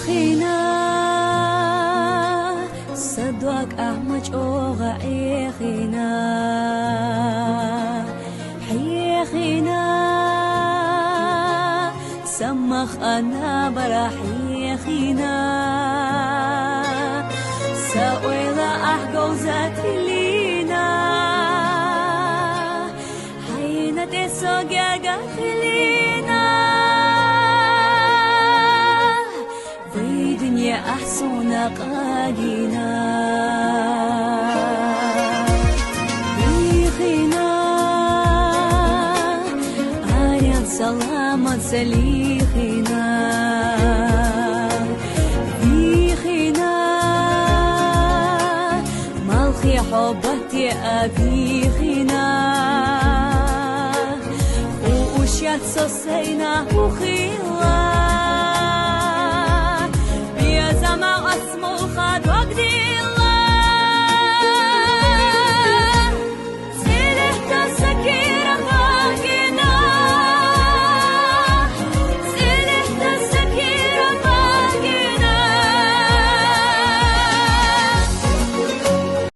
خينا صدق أحمد أوغا خينا حيخينا سمخ أنا برحي خينا سأويلا أحقو ذاتي لينا حينا تسوغا خلينا في دنيا أحسن قاقينا بيخينا آيان سلامة سليخينا بيخينا مالخي حبتي أبيخينا وأشيات سوسينا وخيلا